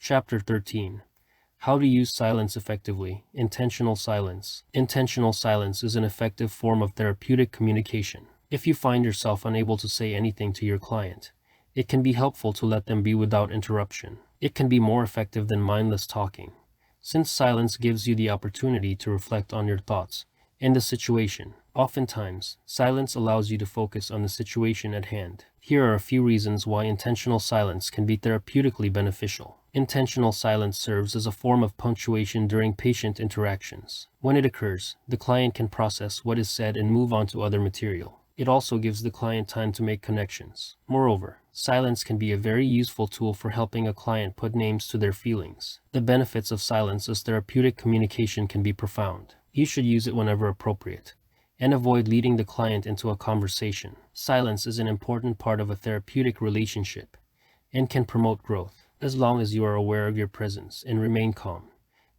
Chapter 13. How to use silence effectively. Intentional silence. Intentional silence is an effective form of therapeutic communication. If you find yourself unable to say anything to your client, it can be helpful to let them be without interruption. It can be more effective than mindless talking, since silence gives you the opportunity to reflect on your thoughts and the situation. Oftentimes, silence allows you to focus on the situation at hand. Here are a few reasons why intentional silence can be therapeutically beneficial. Intentional silence serves as a form of punctuation during patient interactions. When it occurs, the client can process what is said and move on to other material. It also gives the client time to make connections. Moreover, silence can be a very useful tool for helping a client put names to their feelings. The benefits of silence as therapeutic communication can be profound. You should use it whenever appropriate, and avoid leading the client into a conversation. Silence is an important part of a therapeutic relationship and can promote growth, as long as you are aware of your presence and remain calm.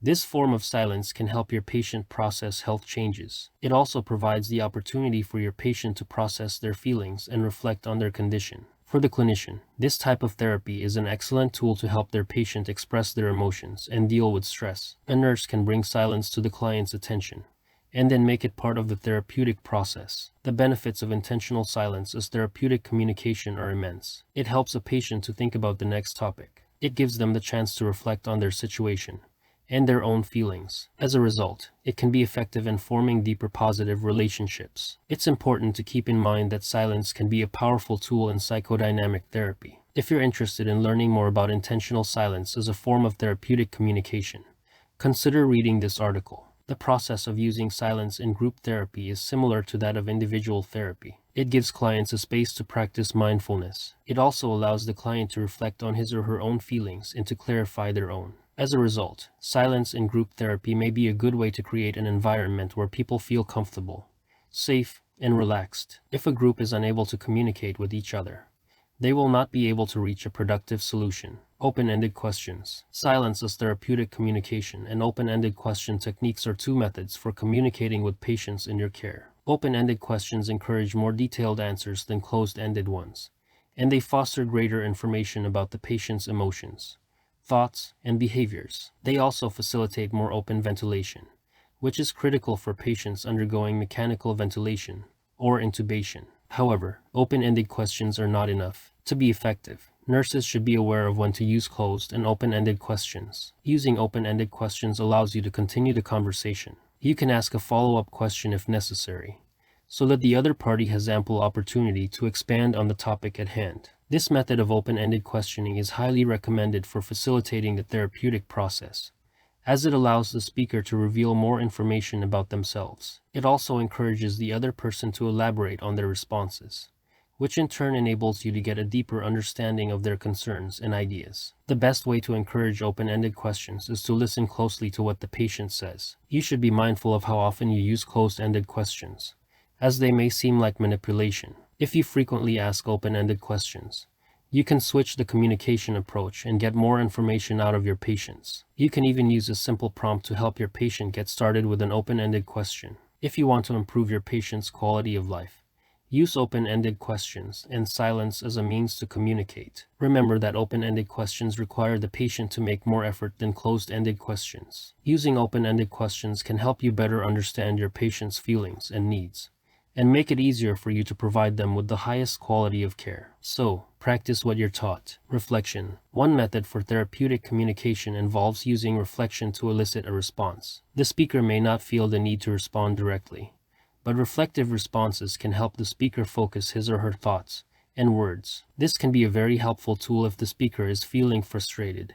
This form of silence can help your patient process health changes. It also provides the opportunity for your patient to process their feelings and reflect on their condition. For the clinician, this type of therapy is an excellent tool to help their patient express their emotions and deal with stress. A nurse can bring silence to the client's attention and then make it part of the therapeutic process. The benefits of intentional silence as therapeutic communication are immense. It helps a patient to think about the next topic. It gives them the chance to reflect on their situation and their own feelings. As a result, it can be effective in forming deeper positive relationships. It's important to keep in mind that silence can be a powerful tool in psychodynamic therapy. If you're interested in learning more about intentional silence as a form of therapeutic communication, consider reading this article. The process of using silence in group therapy is similar to that of individual therapy. It gives clients a space to practice mindfulness. It also allows the client to reflect on his or her own feelings and to clarify their own. As a result, silence in group therapy may be a good way to create an environment where people feel comfortable, safe, and relaxed. If a group is unable to communicate with each other, they will not be able to reach a productive solution. Open-ended questions. Silence as therapeutic communication and open-ended question techniques are two methods for communicating with patients in your care. Open-ended questions encourage more detailed answers than closed-ended ones, and they foster greater information about the patient's emotions, thoughts, and behaviors. They also facilitate more open ventilation, which is critical for patients undergoing mechanical ventilation or intubation. However, open-ended questions are not enough. To be effective, nurses should be aware of when to use closed and open-ended questions. Using open-ended questions allows you to continue the conversation. You can ask a follow-up question if necessary, so that the other party has ample opportunity to expand on the topic at hand. This method of open-ended questioning is highly recommended for facilitating the therapeutic process, as it allows the speaker to reveal more information about themselves. It also encourages the other person to elaborate on their responses, which in turn enables you to get a deeper understanding of their concerns and ideas. The best way to encourage open-ended questions is to listen closely to what the patient says. You should be mindful of how often you use closed-ended questions, as they may seem like manipulation. If you frequently ask open-ended questions, you can switch the communication approach and get more information out of your patients. You can even use a simple prompt to help your patient get started with an open-ended question. If you want to improve your patient's quality of life, use open-ended questions and silence as a means to communicate. Remember that open-ended questions require the patient to make more effort than closed-ended questions. Using open-ended questions can help you better understand your patient's feelings and needs, and make it easier for you to provide them with the highest quality of care. So, practice what you're taught. Reflection. One method for therapeutic communication involves using reflection to elicit a response. The speaker may not feel the need to respond directly, but reflective responses can help the speaker focus his or her thoughts and words. This can be a very helpful tool if the speaker is feeling frustrated,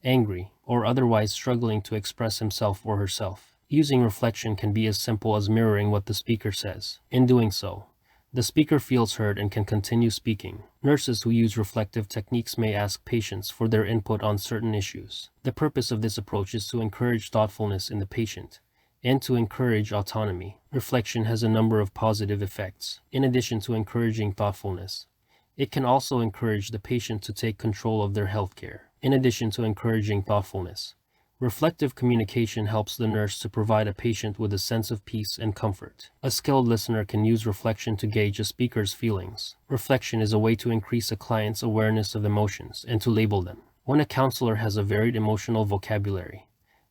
angry, or otherwise struggling to express himself or herself. Using reflection can be as simple as mirroring what the speaker says. In doing so, the speaker feels heard and can continue speaking. Nurses who use reflective techniques may ask patients for their input on certain issues. The purpose of this approach is to encourage thoughtfulness in the patient and to encourage autonomy. Reflection has a number of positive effects. In addition to encouraging thoughtfulness, it can also encourage the patient to take control of their healthcare. In addition to encouraging thoughtfulness, reflective communication helps the nurse to provide a patient with a sense of peace and comfort. A skilled listener can use reflection to gauge a speaker's feelings. Reflection is a way to increase a client's awareness of emotions and to label them. When a counselor has a varied emotional vocabulary,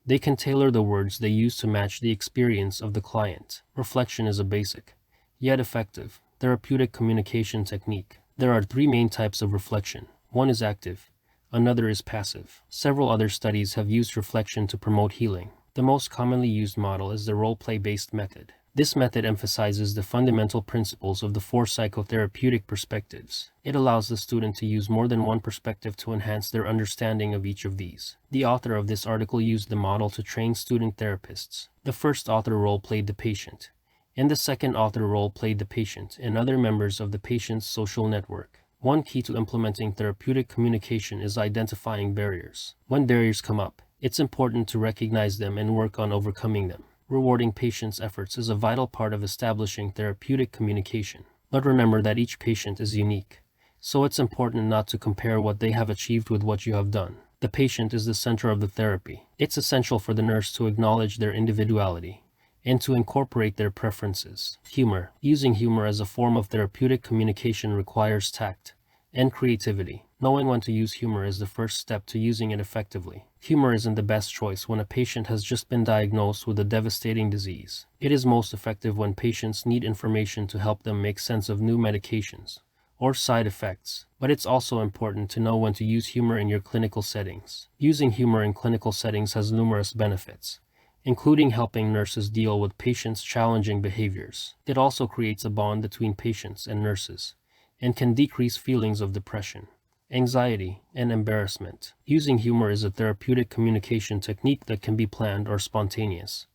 they can tailor the words they use to match the experience of the client. Reflection is a basic, yet effective, therapeutic communication technique. There are three main types of reflection. One is active, another is passive. Several other studies have used reflection to promote healing. The most commonly used model is the role-play-based method. This method emphasizes the fundamental principles of the four psychotherapeutic perspectives. It allows the student to use more than one perspective to enhance their understanding of each of these. The author of this article used the model to train student therapists. The first author role-played the patient, and the second author role-played the patient and other members of the patient's social network. One key to implementing therapeutic communication is identifying barriers. When barriers come up, it's important to recognize them and work on overcoming them. Rewarding patients' efforts is a vital part of establishing therapeutic communication. But remember that each patient is unique, so it's important not to compare what they have achieved with what you have done. The patient is the center of the therapy. It's essential for the nurse to acknowledge their individuality and to incorporate their preferences. Humor. Using humor as a form of therapeutic communication requires tact and creativity. Knowing when to use humor is the first step to using it effectively. Humor isn't the best choice when a patient has just been diagnosed with a devastating disease. It is most effective when patients need information to help them make sense of new medications or side effects. But it's also important to know when to use humor in your clinical settings. Using humor in clinical settings has numerous benefits, including helping nurses deal with patients' challenging behaviors. It also creates a bond between patients and nurses, and can decrease feelings of depression, anxiety, and embarrassment. Using humor is a therapeutic communication technique that can be planned or spontaneous,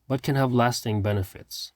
but can have lasting benefits.